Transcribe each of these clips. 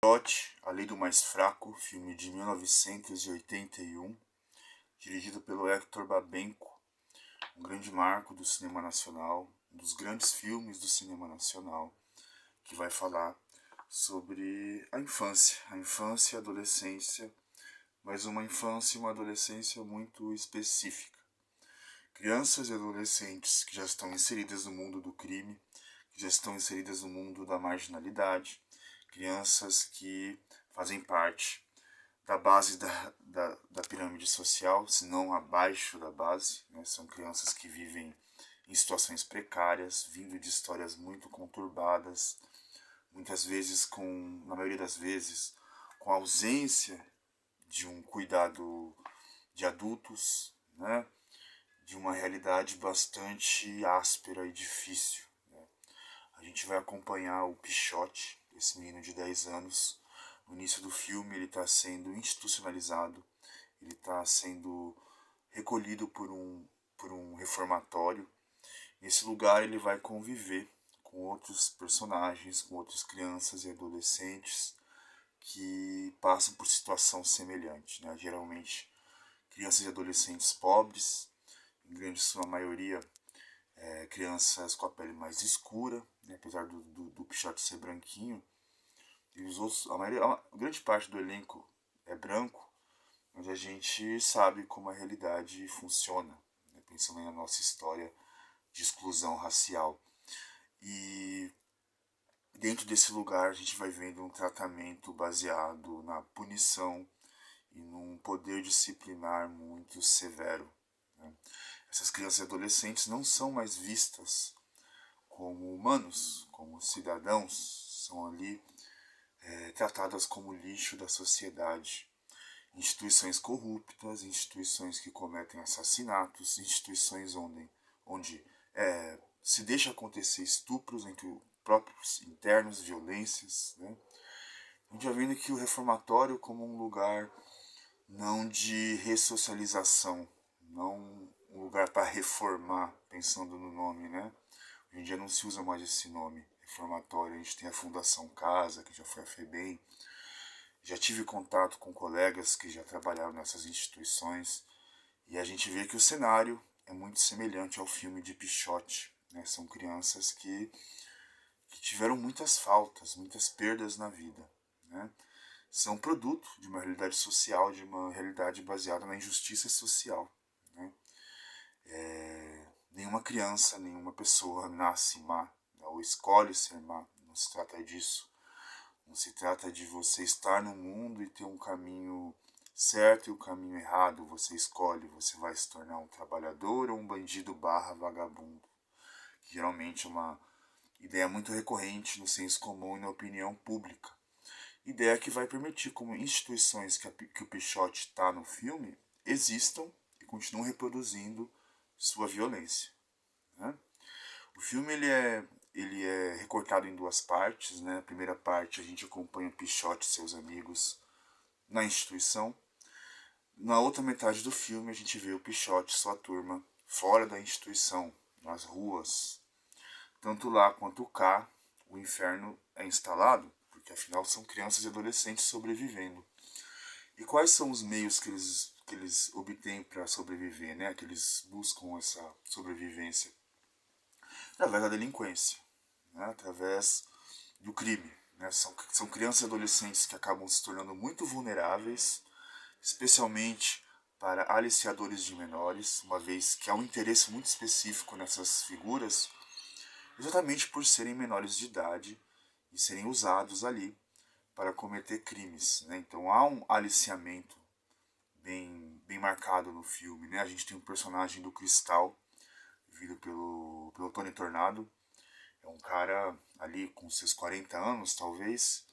Pichote, A Lei do Mais Fraco, filme de 1981, dirigido pelo Hector Babenco, um grande marco do cinema nacional, um dos grandes filmes do cinema nacional, que vai falar sobre a infância e a adolescência, mas uma infância e uma adolescência muito específica. Crianças e adolescentes que já estão inseridas no mundo do crime, que já estão inseridas no mundo da marginalidade, crianças que fazem parte da base da pirâmide social, se não abaixo da base, né? São crianças que vivem em situações precárias, vindo de histórias muito conturbadas, muitas vezes na maioria das vezes, com a ausência de um cuidado de adultos, né? De uma realidade bastante áspera e difícil. A gente vai acompanhar o Pichote, esse menino de 10 anos. No início do filme ele está sendo institucionalizado, ele está sendo recolhido por um reformatório. Nesse lugar ele vai conviver com outros personagens, com outras crianças e adolescentes que passam por situação semelhante, né? Geralmente crianças e adolescentes pobres, em grande sua maioria crianças com a pele mais escura, né? Apesar do Pichote ser branquinho, e os outros, a grande parte do elenco é branco, mas a gente sabe como a realidade funciona, né? Pensando na nossa história de exclusão racial. E dentro desse lugar a gente vai vendo um tratamento baseado na punição e num poder disciplinar muito severo, né? Essas crianças e adolescentes não são mais vistas como humanos, como cidadãos, são ali tratadas como lixo da sociedade. Instituições corruptas, instituições que cometem assassinatos, instituições onde se deixa acontecer estupros entre próprios internos, violências. Né? A gente vai vendo que o reformatório como um lugar não de ressocialização, não um lugar para reformar, pensando no nome, né? Hoje em dia não se usa mais esse nome, reformatório. A gente tem a Fundação Casa, que já foi a FEBEM. Já tive contato com colegas que já trabalharam nessas instituições e a gente vê que o cenário é muito semelhante ao filme de Pichote. Né? São crianças que tiveram muitas faltas, muitas perdas na vida. Né? São produto de uma realidade social, de uma realidade baseada na injustiça social. Né? Nenhuma criança, nenhuma pessoa nasce má, né? Ou escolhe ser má, não se trata disso. Não se trata de você estar no mundo e ter um caminho certo e o caminho errado. Você escolhe, você vai se tornar um trabalhador ou um bandido barra vagabundo. Que geralmente é uma ideia muito recorrente no senso comum e na opinião pública. Ideia que vai permitir como instituições que o Pichote está no filme existam e continuam reproduzindo sua violência. Né? O filme ele é recortado em duas partes. Né? Na primeira parte a gente acompanha o Pichote e seus amigos na instituição. Na outra metade do filme a gente vê o Pichote e sua turma fora da instituição, nas ruas. Tanto lá quanto cá, o inferno é instalado, porque afinal são crianças e adolescentes sobrevivendo. E quais são os meios que eles obtêm para sobreviver, né? Que eles buscam essa sobrevivência? Através da delinquência, né? Através do crime. Né? São crianças e adolescentes que acabam se tornando muito vulneráveis, especialmente para aliciadores de menores, uma vez que há um interesse muito específico nessas figuras, exatamente por serem menores de idade e serem usados ali para cometer crimes. Né? Então há um aliciamento bem marcado no filme. Né? A gente tem um personagem do Cristal, vivido pelo Tony Tornado. É um cara ali com seus 40 anos, talvez.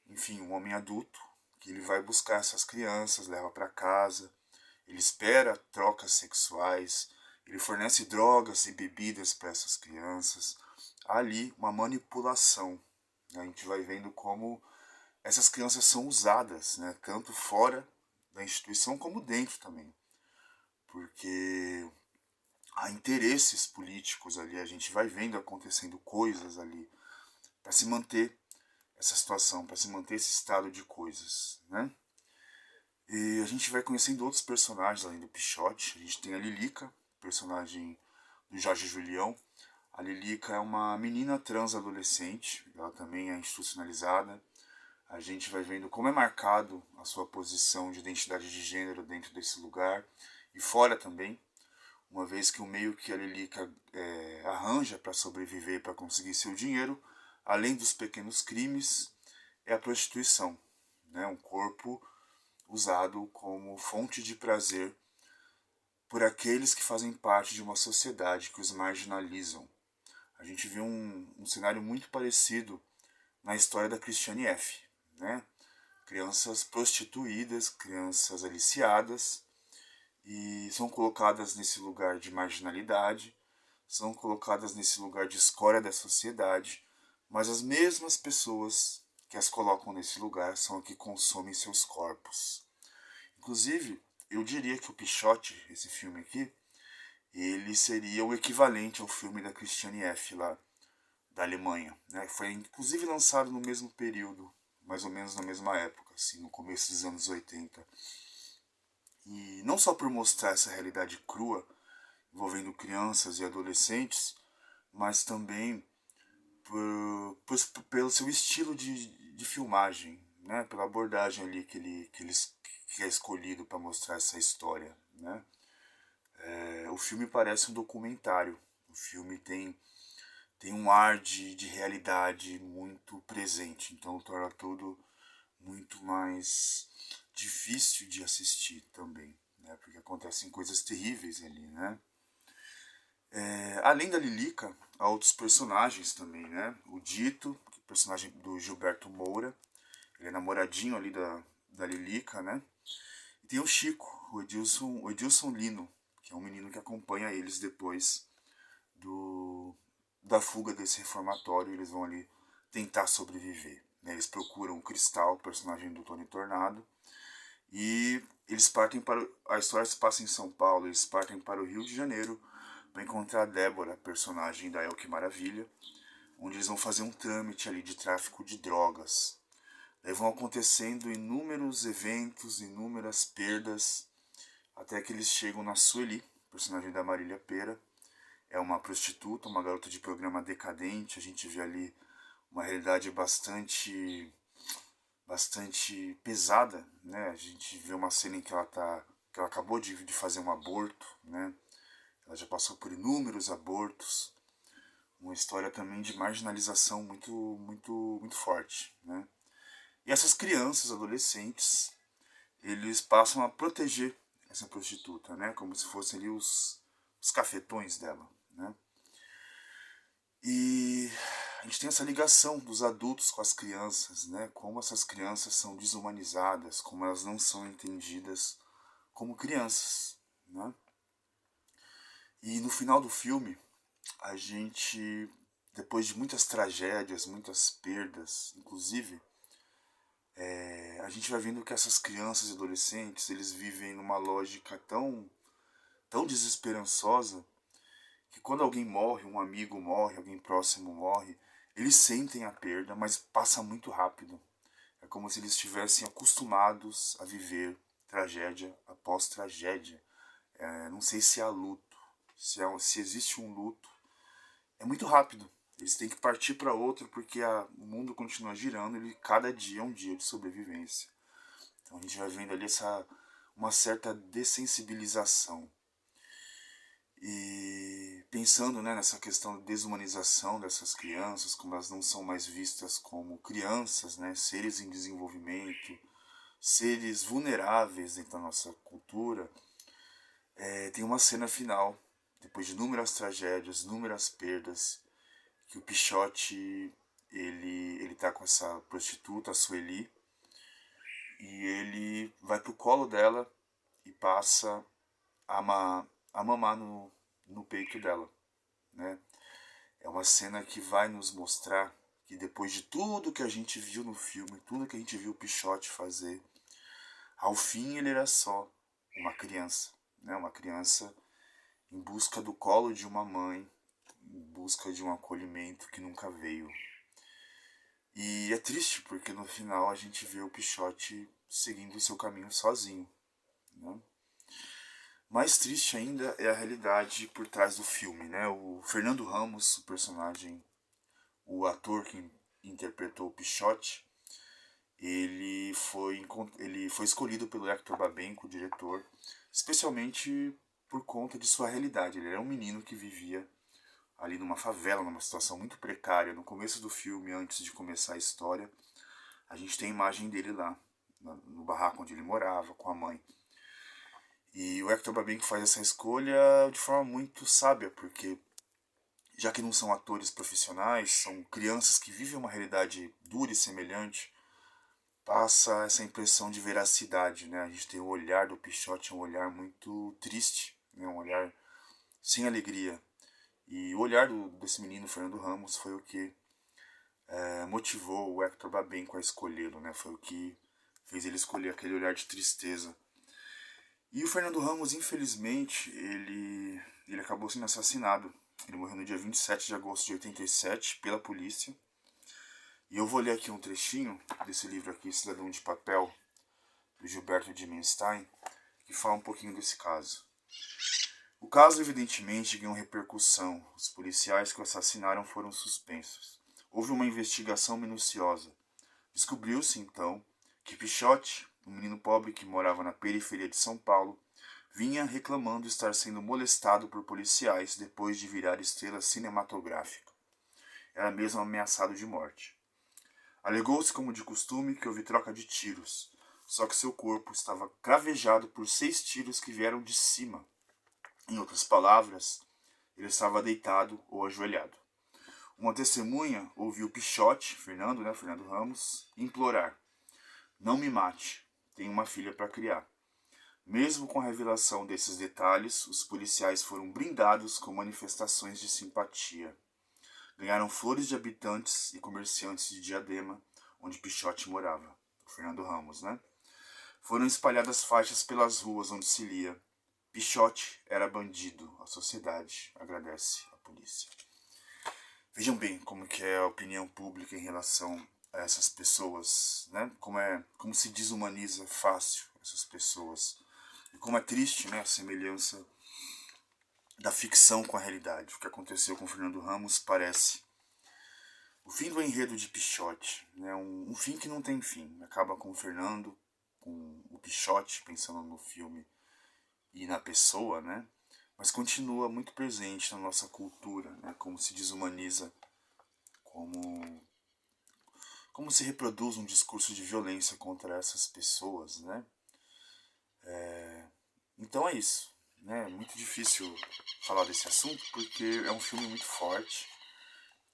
Enfim, um homem adulto, que ele vai buscar essas crianças, leva para casa, ele espera trocas sexuais, ele fornece drogas e bebidas para essas crianças. Há ali uma manipulação. Né? A gente vai vendo como essas crianças são usadas, né? Tanto fora da instituição como dentro também. Porque há interesses políticos ali, a gente vai vendo acontecendo coisas ali para se manter essa situação, para se manter esse estado de coisas, né? E a gente vai conhecendo outros personagens além do Pichote. A gente tem a Lilica, personagem do Jorge Julião. A Lilica é uma menina trans adolescente, ela também é institucionalizada. A gente vai vendo como é marcado a sua posição de identidade de gênero dentro desse lugar e fora também, uma vez que o meio que a Lilica arranja para sobreviver, para conseguir seu dinheiro, além dos pequenos crimes, é a prostituição, né? Um corpo usado como fonte de prazer por aqueles que fazem parte de uma sociedade que os marginalizam. A gente vê um cenário muito parecido na história da Christiane F., né? Crianças prostituídas, crianças aliciadas, e são colocadas nesse lugar de marginalidade, são colocadas nesse lugar de escória da sociedade, mas as mesmas pessoas que as colocam nesse lugar são as que consomem seus corpos. Inclusive, eu diria que o Pichote, esse filme aqui, ele seria o equivalente ao filme da Christiane F. lá da Alemanha, né? Foi inclusive lançado no mesmo período, mais ou menos na mesma época, assim, no começo dos anos 80. E não só por mostrar essa realidade crua envolvendo crianças e adolescentes, mas também pelo seu estilo de filmagem, né? Pela abordagem ali que é escolhido para mostrar essa história, né? O filme parece um documentário. O filme tem um ar de realidade muito presente, então torna tudo muito mais difícil de assistir também, né? Porque acontecem coisas terríveis ali, né? Além da Lilica, há outros personagens também, né? O Dito, que é o personagem do Gilberto Moura, ele é namoradinho ali da Lilica, né? E tem o Chico, o Edilson Lino, que é um menino que acompanha eles depois da fuga desse reformatório. Eles vão ali tentar sobreviver, né? Eles procuram o Cristal, personagem do Tony Tornado, e eles partem para... A história se passa em São Paulo, eles partem para o Rio de Janeiro para encontrar a Débora, personagem da El Que Maravilha, onde eles vão fazer um trâmite ali de tráfico de drogas. Daí vão acontecendo inúmeros eventos, inúmeras perdas, até que eles chegam na Sueli, personagem da Marília Pera. É uma prostituta, uma garota de programa decadente. A gente vê ali uma realidade bastante pesada, né? A gente vê uma cena em que que ela acabou de fazer um aborto, né? Ela já passou por inúmeros abortos, uma história também de marginalização muito forte, né? E essas crianças, adolescentes, eles passam a proteger essa prostituta, né? Como se fossem ali os cafetões dela, né? E a gente tem essa ligação dos adultos com as crianças, né? Como essas crianças são desumanizadas, como elas não são entendidas como crianças, né? E no final do filme, a gente, depois de muitas tragédias, muitas perdas, inclusive, a gente vai vendo que essas crianças e adolescentes, eles vivem numa lógica tão desesperançosa, que quando alguém morre, um amigo morre, alguém próximo morre, eles sentem a perda, mas passa muito rápido. É como se eles estivessem acostumados a viver tragédia após tragédia. Não sei se há luto, se existe um luto. É muito rápido. Eles têm que partir para outro porque o mundo continua girando e cada dia é um dia de sobrevivência. Então a gente vai vendo ali uma certa dessensibilização. E pensando, né, nessa questão da desumanização dessas crianças, como elas não são mais vistas como crianças, né, seres em desenvolvimento, seres vulneráveis dentro da nossa cultura, tem uma cena final, depois de inúmeras tragédias, inúmeras perdas, que o Pichote ele tá com essa prostituta, a Sueli, e ele vai pro colo dela e passa a mamar no peito dela, né? É uma cena que vai nos mostrar que depois de tudo que a gente viu no filme, tudo que a gente viu o Pichote fazer, ao fim ele era só uma criança, né? Uma criança em busca do colo de uma mãe, em busca de um acolhimento que nunca veio. E é triste porque no final a gente vê o Pichote seguindo o seu caminho sozinho, né? Mais triste ainda é a realidade por trás do filme, né? O Fernando Ramos, o personagem, o ator que interpretou o Pichote, ele foi escolhido pelo Hector Babenco, o diretor, especialmente por conta de sua realidade. Ele era um menino que vivia ali numa favela, numa situação muito precária. No começo do filme, antes de começar a história, a gente tem a imagem dele lá, no barraco onde ele morava, com a mãe. E o Hector Babenco faz essa escolha de forma muito sábia, porque já que não são atores profissionais, são crianças que vivem uma realidade dura e semelhante, passa essa impressão de veracidade, né? A gente tem o olhar do Pichote, um olhar muito triste, né? Um olhar sem alegria. E o olhar desse menino, Fernando Ramos, foi o que motivou o Hector Babenco a escolhê-lo, né? Foi o que fez ele escolher aquele olhar de tristeza. E o Fernando Ramos, infelizmente, ele acabou sendo assassinado. Ele morreu no dia 27 de agosto de 87 pela polícia. E eu vou ler aqui um trechinho desse livro aqui, Cidadão de Papel, do Gilberto Dimenstein, que fala um pouquinho desse caso. O caso, evidentemente, ganhou repercussão. Os policiais que o assassinaram foram suspensos. Houve uma investigação minuciosa. Descobriu-se, então, que Pichote, um menino pobre que morava na periferia de São Paulo, vinha reclamando estar sendo molestado por policiais depois de virar estrela cinematográfica. Era mesmo ameaçado de morte. Alegou-se, como de costume, que houve troca de tiros, só que seu corpo estava cravejado por 6 tiros que vieram de cima. Em outras palavras, ele estava deitado ou ajoelhado. Uma testemunha ouviu Pichote, Fernando Ramos, implorar: "Não me mate, tenho uma filha para criar." Mesmo com a revelação desses detalhes, os policiais foram brindados com manifestações de simpatia. Ganharam flores de habitantes e comerciantes de Diadema, onde Pichote morava. Fernando Ramos, né? Foram espalhadas faixas pelas ruas onde se lia: Pichote era bandido, a sociedade agradece a polícia. Vejam bem como que é a opinião pública em relação a essas pessoas, né? Como se desumaniza fácil essas pessoas. E como é triste, né, a semelhança da ficção com a realidade. O que aconteceu com Fernando Ramos parece o fim do enredo de Pichote, né? Um fim que não tem fim. Acaba com o Fernando, com o Pichote, pensando no filme e na pessoa, né? Mas continua muito presente na nossa cultura, né? Como se desumaniza, como se reproduz um discurso de violência contra essas pessoas, né? Então é isso, né? É muito difícil falar desse assunto porque é um filme muito forte,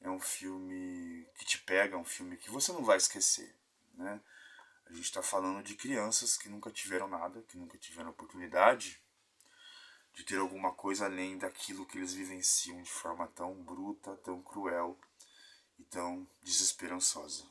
é um filme que te pega, é um filme que você não vai esquecer, né? A gente está falando de crianças que nunca tiveram nada, que nunca tiveram oportunidade de ter alguma coisa além daquilo que eles vivenciam de forma tão bruta, tão cruel e tão desesperançosa.